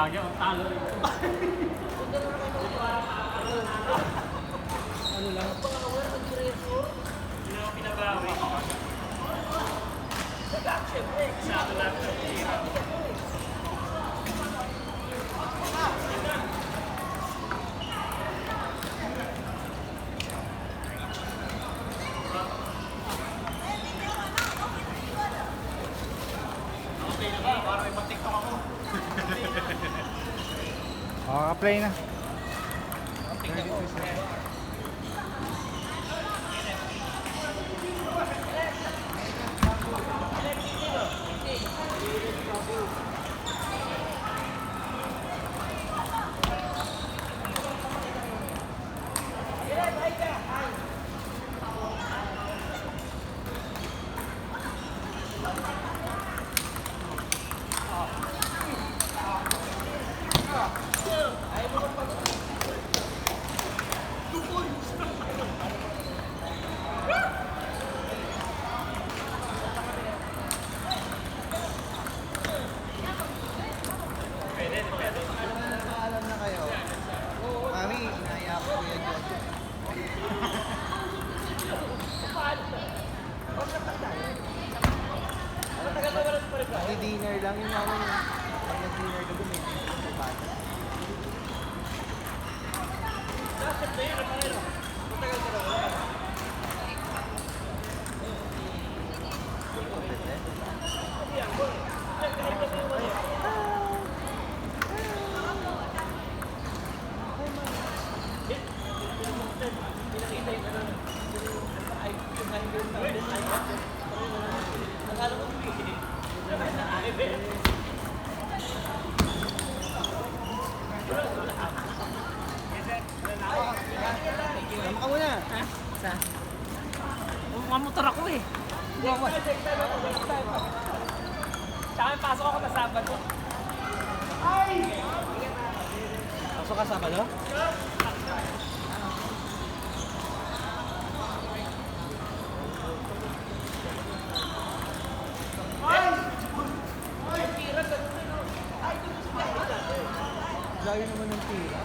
lagi ang talo. Ano lang? Hindi na ako pinabawi. Sa ato lang sa tira. Okay na ba? Para may pag-tiktok ako. Play na. Alam na kayo. Mami, inaya ko yan dyan. Dinner lang yung namin. Nag-dinner na gumit. Tama ka muna. Sa? Mamotor ako eh. Tsaka pasok ako na Sabado. Pasok ka Sabado? Layo naman ng tira.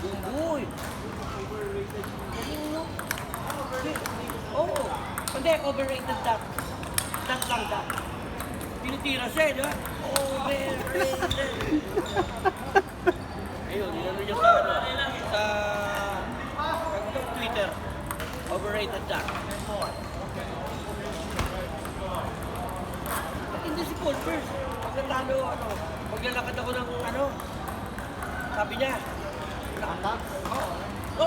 Bumbuy! Oo. Hindi, overrated duck. Duck lang duck. Pinitira siya, di ba? Overrated. Ayun, yun niya sa Twitter. Overrated duck. Hindi si Paul first. Pag natalo, maglalakad ako ng sabi niya,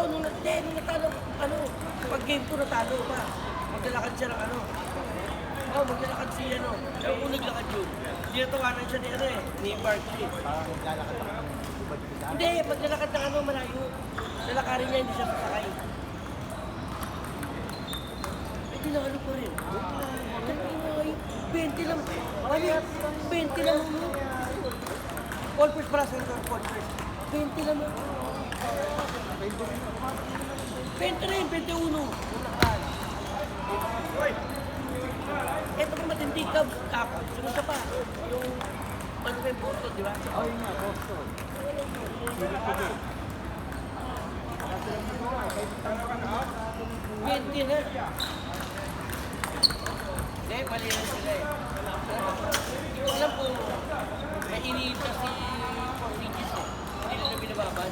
nung natalo, pag game ko natalo pa. Maglalakad siya ng maglalakad siya, Yung unang lakad yun. Hindi natawanan siya ni Barkley. Maglalakad ako ng ubad ko daan. Hindi, maglalakad ng malayo. Lalakarin niya, hindi siya sasakay. Ay, tinalo ko rin. 20 lang. 20 lang. All first para sa ito, all first. 20 lang. 20 rin, 21. Ito pa matindi ka, sunod ka pa. Yung, ano ba yung Boston, di ba? Oh, yun nga, Boston. Sige. 20 na. Hindi, mali na sila eh. Hindi ko alam kung nainita si Portuguese eh. Hindi nila binababad.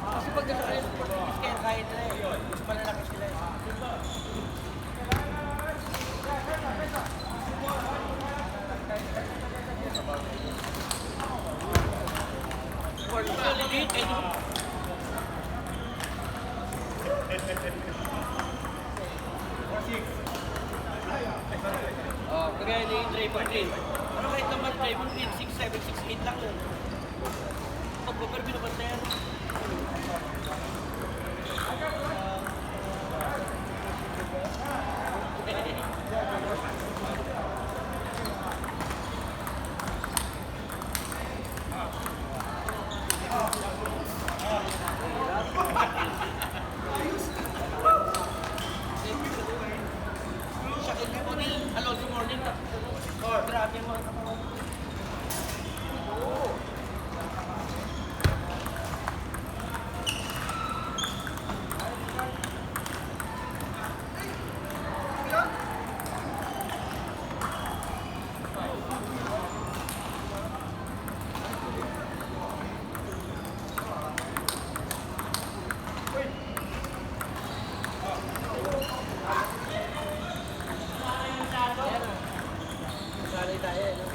Kasi pag nasa kayo sa Portuguese, kaya kaya nila eh. Mas malalaki sila eh. kayo. Oh, kagaya ni driver din. Ano kahit naman driver din, 6, 7, 6, 8 lang yun. Pag-bumper, binabantayan. Siya hindi mo ni Alonso Morning. Oh, grabe mo. Sanay tayo, no?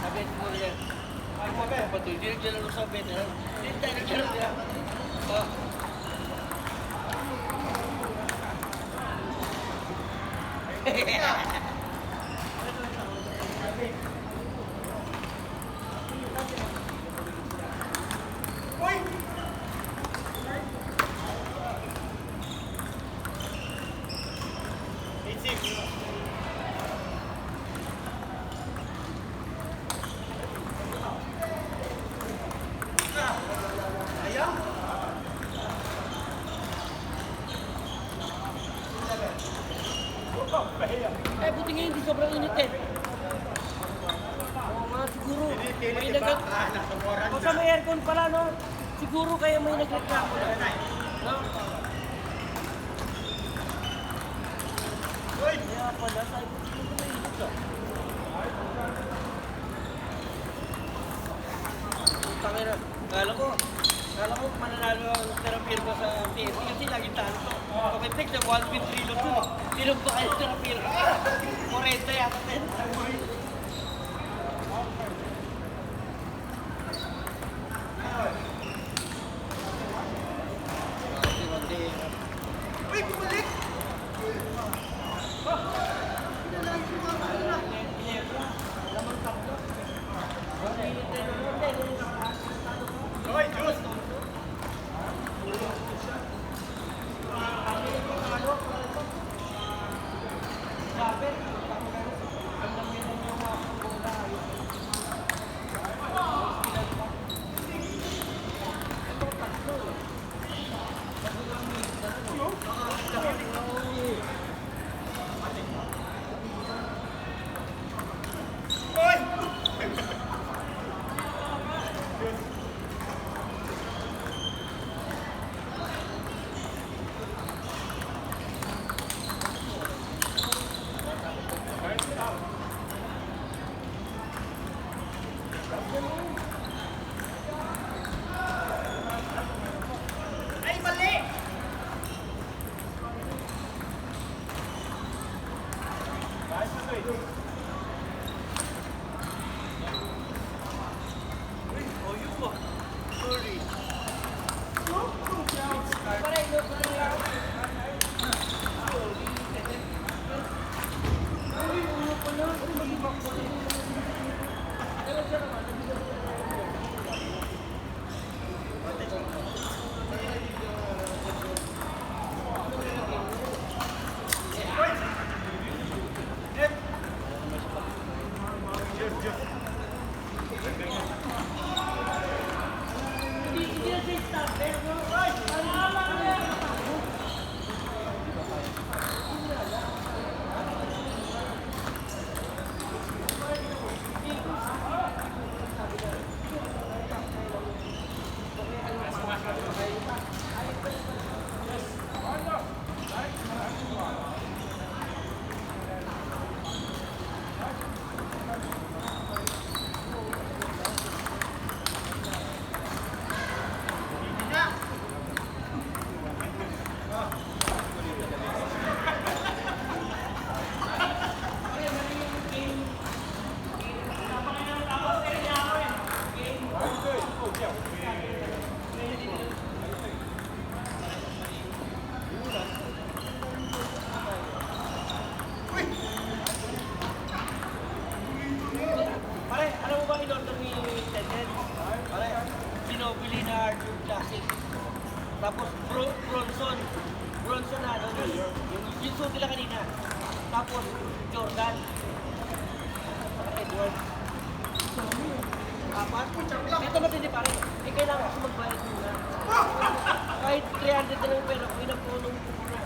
Sabi mo rin yan. Ay, patuloy. Hindi nagdala ng sabi na. Hindi tayo nagdala niya. Oh. Eh, buti nga hindi sobrang init eh. Oo nga, siguro. May nagat... O sa may aircon pala, no? Siguro kaya may nagreklamo na. No? Kaya pala, sabi ko, hindi ko mainit ah. Tangina, kala ko mananalo ang terapir ko sa PSC kasi lagi talo to. Okay, take the 1.3 lang to. Tinong ba kayo terapir? 40 yata 10. Uy, bumalik! Hoy, Diyos! Tapos Bronson. Bronson na ano, yung suit nila kanina. Tapos Jordan. Saka Edward. Apat. Dito matindi pa rin. Eh, kailangan ako magbayad muna. Kahit 300 na lang yung pera ko, inapunong ko muna.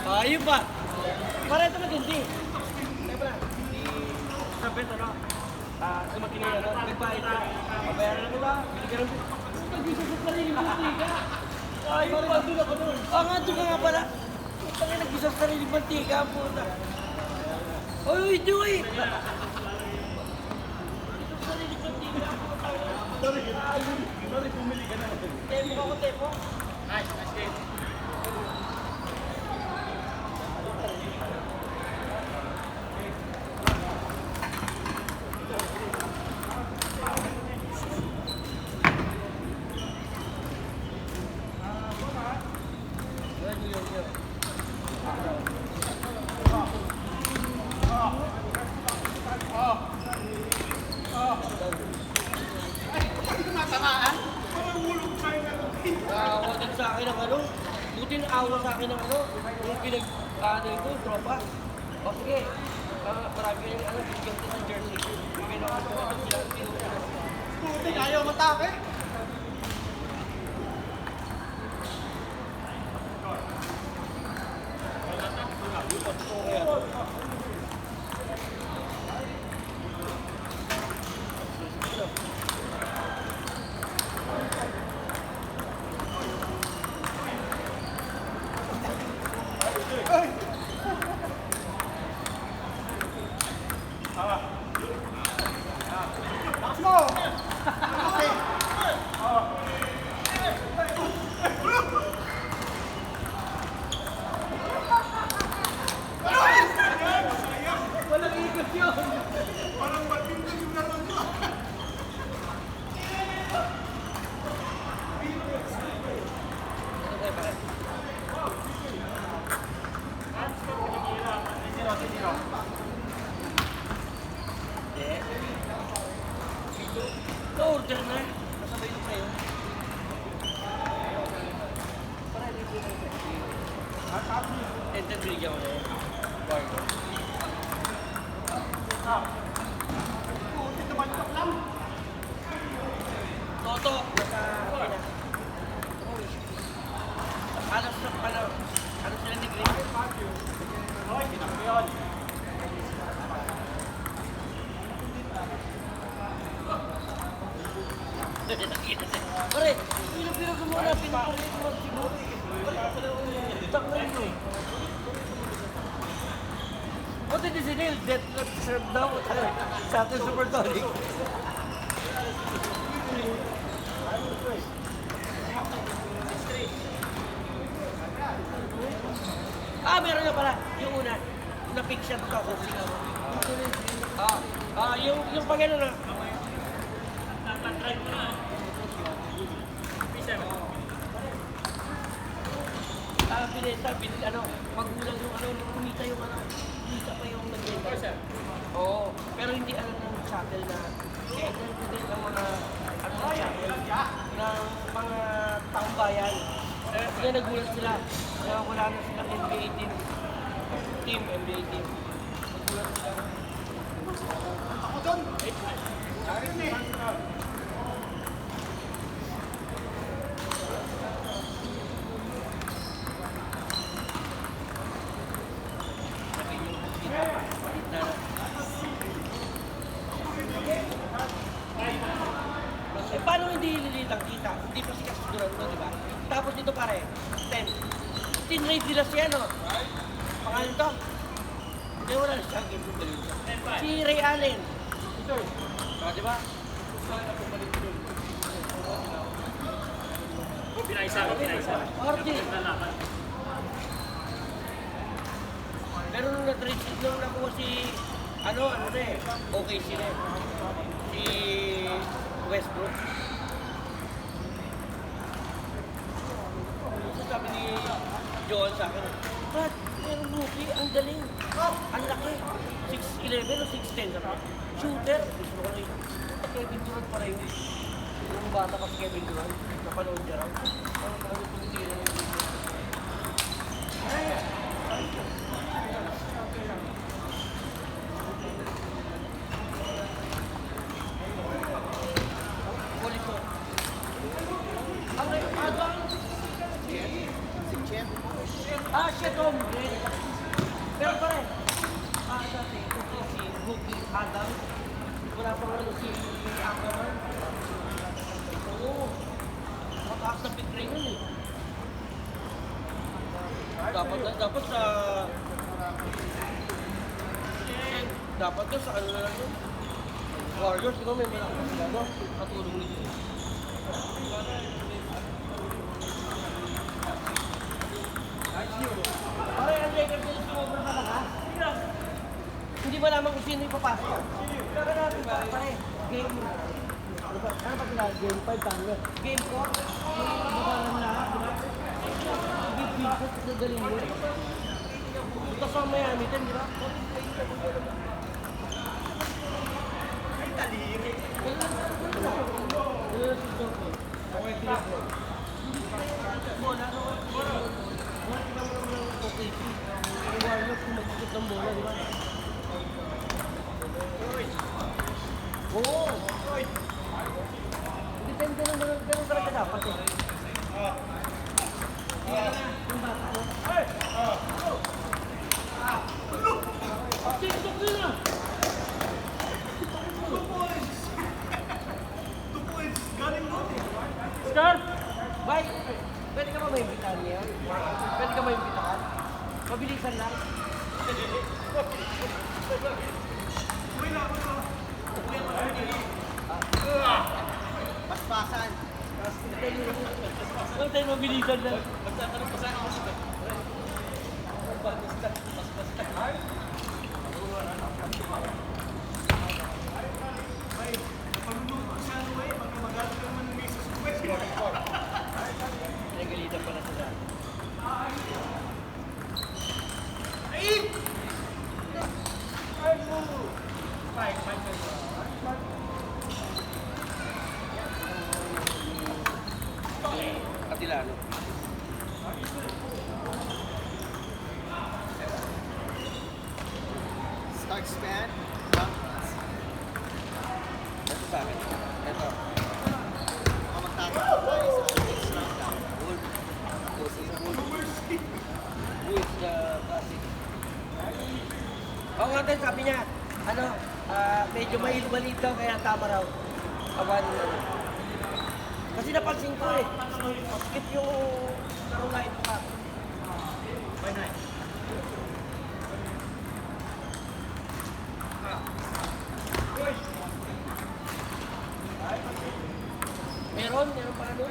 Ayun pa. Para ito matindi. Kaya pala, sa bet ano, sumating na ano, nagbayad ka. Mabayaran na nila, binigyan ng nag-isa sa sarili mo mantika. Ayun pa, doon ako doon. Nga, doon ka nga pala. Putang ina, nag-isa sa sarili mantika, puta. Uy, Joy! Nag-isa sa sarili mantika, puta. Sorry, pumili ka na. Tempo ako, tempo. Nice game. Nakakawagan sa akin ng ano, buti na awa sa akin ng ano, yung pinag-ano ko, tropa. O sige, marami kayong ano, bigyan ko ng jersey. Bigyan ako ng ano, silang pinupunan. Buti ayaw matake. Lakas mo! Walang ikot yun! Parang badminton yung laro nyo. Ano tayo pare? Hindi. Na-order na. Nasabay na sa'yo. Para libre na yung Enter bigyan ko na yun. Bardo. Buti naman ito lang. Toto, nasa pina. Ano sila ni Green? Hoy, kinampiyon. Pare, pino ko muna, pinapalit mo siguro. Tak na yun. What did you say? Death not served daw. Sa atin supersonic. Meron na pala. Yung una, na-picture ko ako. Yung pag ano na. Magulang yung ano, kumita yung ano, kumita pa yung nag-benta. Oo, pero hindi ano ng shuttle na, kaya hindi ng mga, ano ng shuttle, ng mga taong bayan. Kaya nagulat sila, na wala na silang NBA team, NBA team. Nagulat sila. Ako doon. Arin eh. Eh, paano hindi lilitang kita? Hindi pa sikas sigurado, di ba? Tapos dito pare, 10. Tinrade nila siya, no? Pangalan to? Hindi, wala na siya. Si Ray Allen. Di ba? Pinaisa. Orti. Pero nung na-trade, nung nakuha si, ano na eh, okay sila eh. Si Westbrook. So sabi ni Joel sa akin, Brad, pero rookie, ang galing. Ang laki. 6'11 o 6'10 ka pa. Shooter. Gusto ko rin. Kevin Durant pa rin. Yung bata pa si Kevin Durant. Napanood niya raw. Parang kami tumitira ng video. Polisor. Si Chen. Siya Tom. Pero pa rin. Dati, ito si Rookie Adam. Wala pa rin si Ackerman. Oo. Mataas na pick rin yun eh. Dapat sa... Dapat yun sa ano na lang yun. Warriors, di ba may malakas sila, no? Katulong nila. Pare, ang Lakers nila sobrang malakas. Hindi ba naman kung sino ipapasok? Pero natin pare, game... Ano ba sila? Game 5 tayo. Game 4, yung lahat, di ba? Big ko, nagaling yun. Punta sa Miami din, di ba? Ay, taliri. Oo. Depende lang naman, ganun talaga dapat eh. Yung bata ko. TikTok yun ah! 2 points. Galing mo. Scar! Bye! Pwede ka ba maimbitahan niya? Pwede ka maimbitahan? Mabilisan lang. Paspasan. Huwag tayo mabilisan lang. Pinagalitan pala sila. Katilano. Start span. Ito sa akin. Ito. Baka magtatakot tayo sa next round daw. Wolf. Wolf the classic. Oo nga din, sabi niya, ano, medyo mahil-balid daw kaya tama raw. Awan, kasi napansin ko eh, skip yung laro na ito ka. By night. Meron pa ano?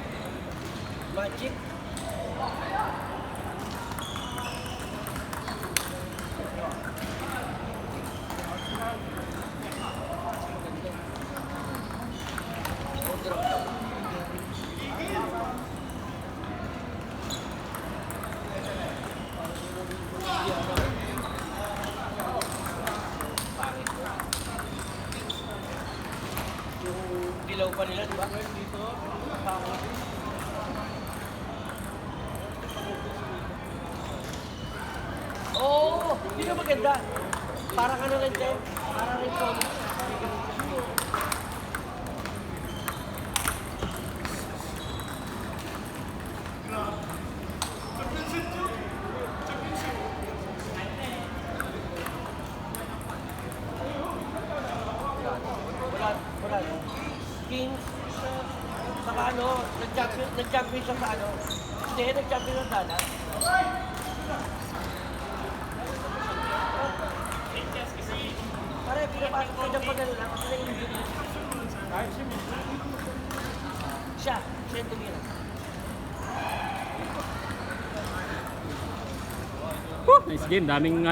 Magic. Dilaw pa nila, di ba? Dito. Oo, hindi na maganda. Parang ano rin din, parang rin ko. Wala. Kings, saka ano, nag-champion siya sa ano. Hindi, nag-champion sa Dallas. Pare, pinapasok ko dyan pag gano'n lang kasi na-injury. Siya yung tumira. Nice game, daming